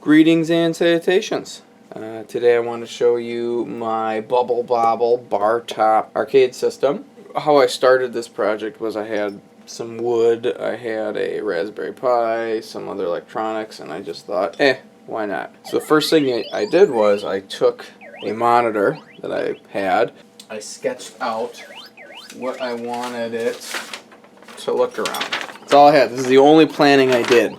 Greetings and salutations. Today I want to show you my Bubble Bobble BarTop arcade system. How I started this project was I had some wood, I had a Rasberry Pi, some other electronics, and I just thought, why not? So the first thing I did was I took a monitor that I had, I sketched out what I wanted it to look around. That's all I had. This is the only planning I did.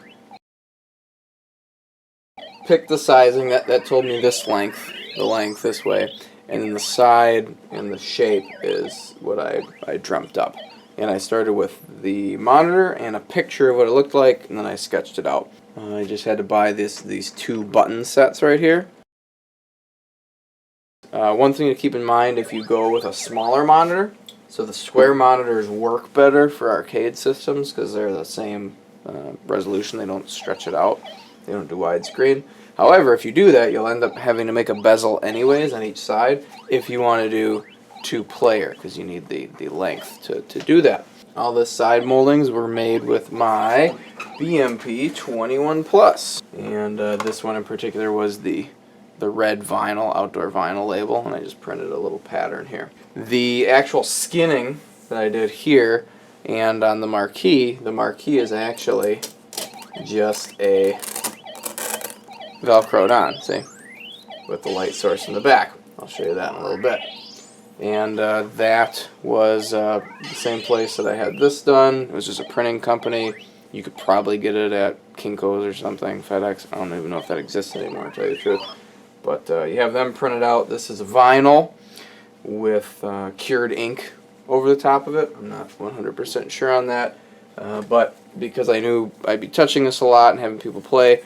Picked the sizing, that told me this length, the length this way, and then the side and the shape is what I dreamt up. And I started with the monitor and a picture of what it looked like, and then I sketched it out. I just had to buy these two button sets right here. One thing to keep in mind if you go with a smaller monitor, so the square monitors work better for arcade systems because they're the same resolution, they don't stretch it out, they don't do widescreen. However, if you do that, you'll end up having to make a bezel anyways on each side if you want to do two-player, because you need the length to do that. All the side moldings were made with my BMP 21 Plus, and this one in particular was the red vinyl, outdoor vinyl label, and I just printed a little pattern here. The actual skinning that I did here and on the marquee is actually just a Velcroed on, see, with the light source in the back. I'll show you that in a little bit. And that was the same place that I had this done. It was just a printing company. You could probably get it at Kinko's or something, FedEx. I don't even know if that exists anymore, to tell you the truth. But you have them printed out. This is a vinyl with cured ink over the top of it. I'm not 100% sure on that. But because I knew I'd be touching this a lot and having people play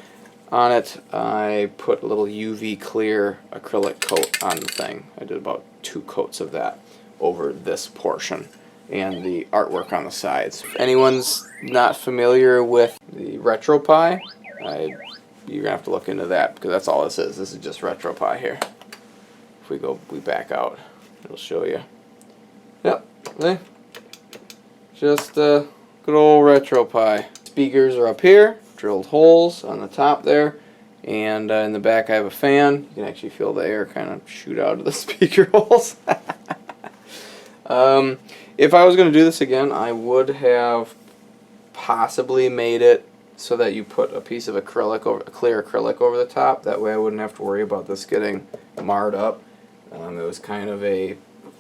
on it, I put a little UV clear acrylic coat on the thing. I did about 2 coats of that over this portion and the artwork on the sides. If anyone's not familiar with the RetroPie, you're going to have to look into that because that's all this is. This is just RetroPie here. If we back out, it'll show you. Yep, see? Just good old RetroPie. Speakers are up here. Drilled holes on the top there, and in the back I have a fan. You can actually feel the air kind of shoot out of the speaker holes. If I was going to do this again, I would have possibly made it so that you put a piece of acrylic, clear acrylic over the top. That way I wouldn't have to worry about this getting marred up. It was kind of a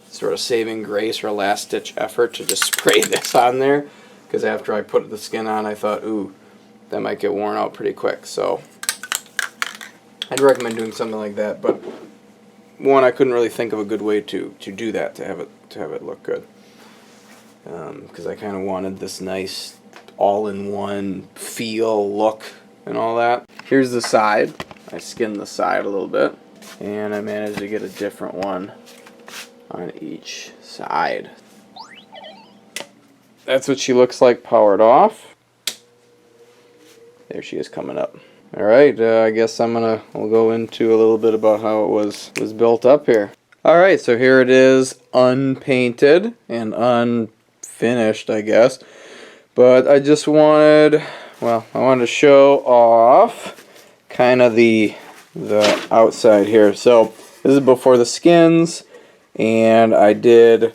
sort of saving grace or a last ditch effort to just spray this on there, because after I put the skin on I thought, ooh, that might get worn out pretty quick. So I'd recommend doing something like that, but one, I couldn't really think of a good way to do that, to have it look good, because I kind of wanted this nice all-in-one feel, look, and all that. Here's the side. I skinned the side a little bit, and I managed to get a different one on each side. That's what she looks like powered off. There she is coming up. Alright, I guess we'll go into a little bit about how it was built up here. Alright, so here it is, unpainted and unfinished, I guess. But I just wanted to show off kind of the outside here. So this is before the skins, and I did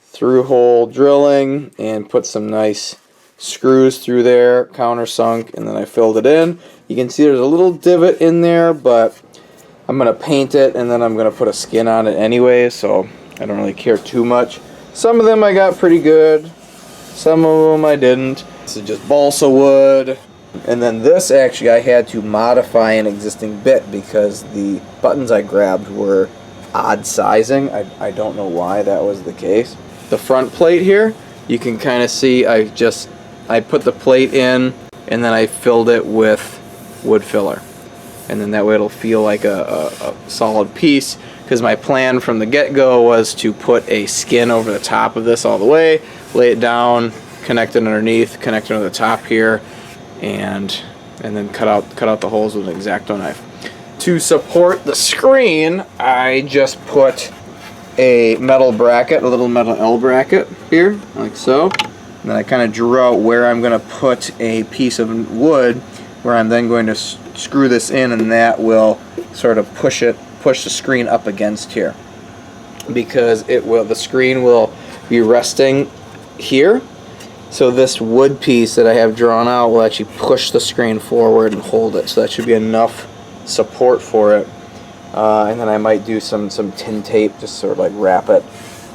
through-hole drilling and put some nice screws through there, countersunk, and then I filled it in. You can see there's a little divot in there, but I'm going to paint it and then I'm going to put a skin on it anyway, so I don't really care too much. Some of them I got pretty good, some of them I didn't. This is just balsa wood. And then this, actually, I had to modify an existing bit because the buttons I grabbed were odd sizing. I don't know why that was the case. The front plate here, you can kind of see I put the plate in and then I filled it with wood filler, and then that way it'll feel like a solid piece, because my plan from the get-go was to put a skin over the top of this all the way, lay it down, connect it underneath, connect it to the top here, and then cut out the holes with an X-Acto knife. To support the screen, I just put a metal bracket, a little metal L bracket here, like so. And then I kind of drew out where I'm going to put a piece of wood where I'm then going to screw this in, and that will sort of push the screen up against here, because the screen will be resting here. So this wood piece that I have drawn out will actually push the screen forward and hold it. So that should be enough support for it. And then I might do some tin tape, just sort of like wrap it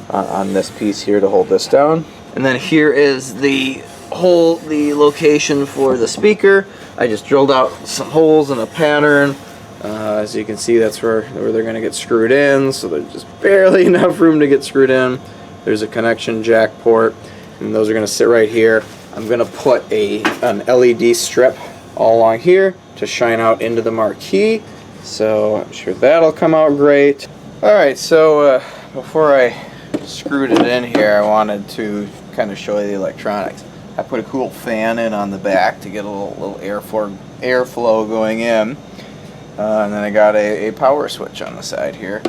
on this piece here to hold this down. And then here is the location for the speaker. I just drilled out some holes in a pattern. As you can see, that's where they're going to get screwed in. So there's just barely enough room to get screwed in. There's a connection jack port, and those are going to sit right here. I'm going to put an LED strip all along here to shine out into the marquee. So I'm sure that'll come out great. Alright, so before I screwed it in here, I wanted to kind of show you the electronics. I put a cool fan in on the back to get a little airflow going in. And then I got a power switch on the side here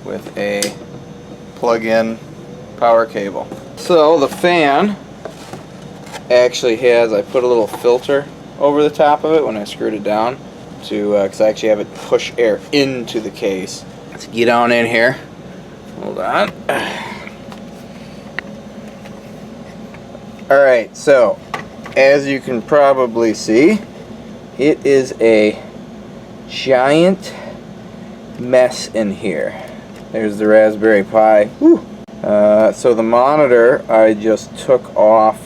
with a plug-in power cable. So the fan actually I put a little filter over the top of it when I screwed it down, because I actually have it push air into the case. Let's get on in here. Hold on. Alright, so as you can probably see, it is a giant mess in here. There's the Raspberry Pi. So the monitor, I just took off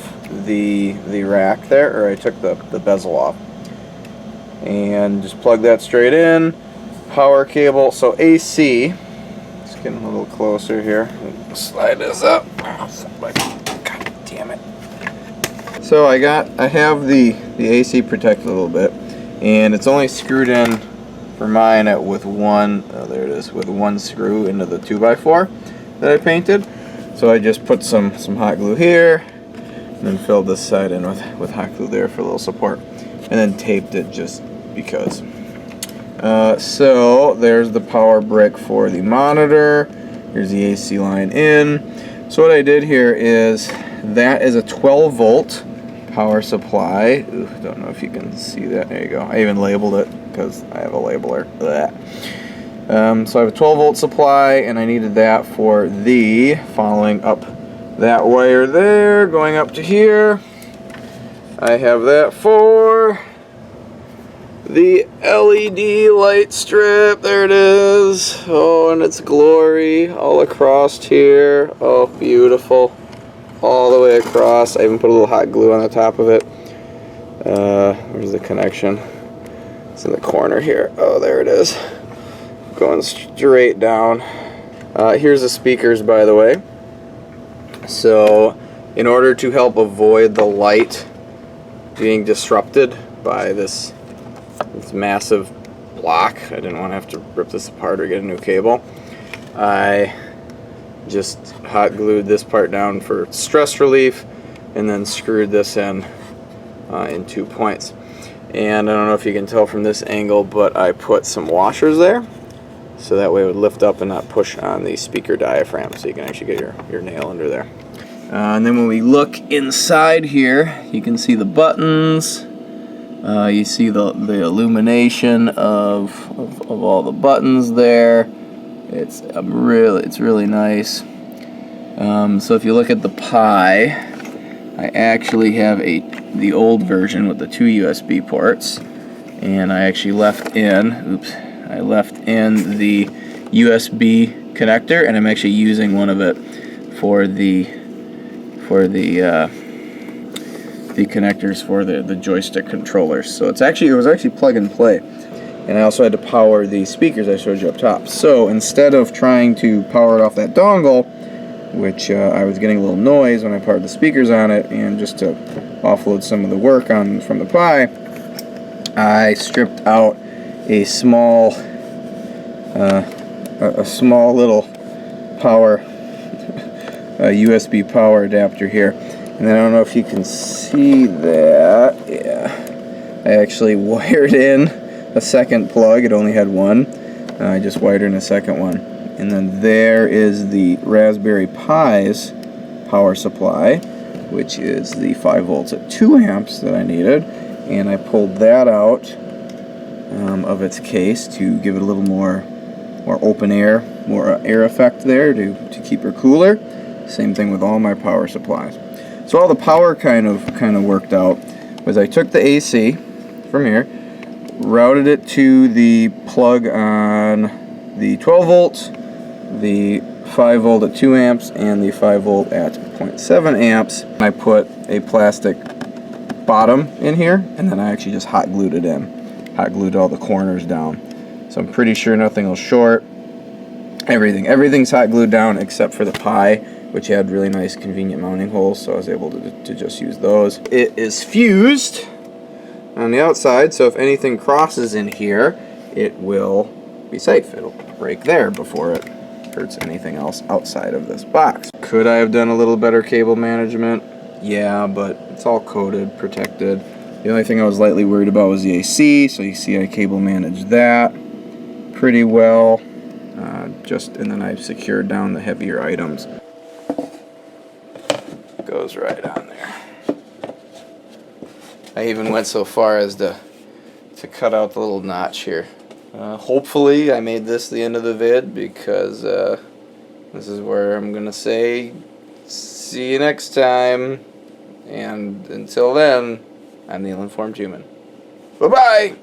the rack there, or I took the bezel off, and just plugged that straight in. Power cable, so AC. Just getting a little closer here. Slide this up. God damn it. So I have the AC protected a little bit, and it's only screwed in for mine with one. There it is, with one screw into the 2x4 that I painted. So I just put some hot glue here, and then filled this side in with hot glue there for a little support, and then taped it just because. So there's the power brick for the monitor. Here's the AC line in. So what I did here is, that is a 12 volt power supply. Ooh, don't know if you can see that. There you go. I even labeled it because I have a labeler for that. So I have a 12 volt supply, and I needed that for the following up that wire there, going up to here. I have that for the LED light strip. There it is. Oh, and its glory all across here. Oh, beautiful. All the way across. I even put a little hot glue on the top of it. Where's the connection? It's in the corner here. Oh, there it is. Going straight down. Here's the speakers, by the way. So in order to help avoid the light being disrupted by this massive block, I didn't want to have to rip this apart or get a new cable. I just hot glued this part down for stress relief, and then screwed this in 2 points. And I don't know if you can tell from this angle, but I put some washers there, so that way it would lift up and not push on the speaker diaphragm, so you can actually get your nail under there. And then when we look inside here, you can see the buttons. You see the illumination of all the buttons there. It's really nice. So if you look at the Pi, I actually have the old version with the 2 USB ports, and I actually left in the USB connector, and I'm actually using one of it for the connectors for the joystick controllers. So it was actually plug and play. And I also had to power the speakers I showed you up top. So instead of trying to power it off that dongle, which I was getting a little noise when I powered the speakers on it, and just to offload some of the work from the Pi, I stripped out a small little power USB power adapter here. And then I don't know if you can see that. Yeah, I actually wired in a second plug. It only had one. I just wired in a second one. And then there is the Raspberry Pi's power supply, which is the 5 volts at 2 amps that I needed. And I pulled that out of its case to give it a little more open air, more air effect there to keep her cooler. Same thing with all my power supplies. So all the power kind of worked out was I took the AC from here, routed it to the plug on the 12 volts, the 5 volt at 2 amps, and the 5 volt at 0.7 amps. I put a plastic bottom in here, and then I actually just hot glued it in. Hot glued all the corners down. So I'm pretty sure nothing will short. Everything's hot glued down except for the Pi, which had really nice convenient mounting holes, so I was able to just use those. It is fused on the outside, so if anything crosses in here, it will be safe. It'll break there before it hurts anything else outside of this box. Could I have done a little better cable management? Yeah, but it's all coated, protected. The only thing I was lightly worried about was the AC, so you see I cable managed that pretty well. And then I've secured down the heavier items. Goes right on there. I even went so far as to cut out the little notch here. Hopefully I made this the end of the vid, because this is where I'm gonna say see you next time, and until then, I'm the Ill-Informed Human. Bye-bye!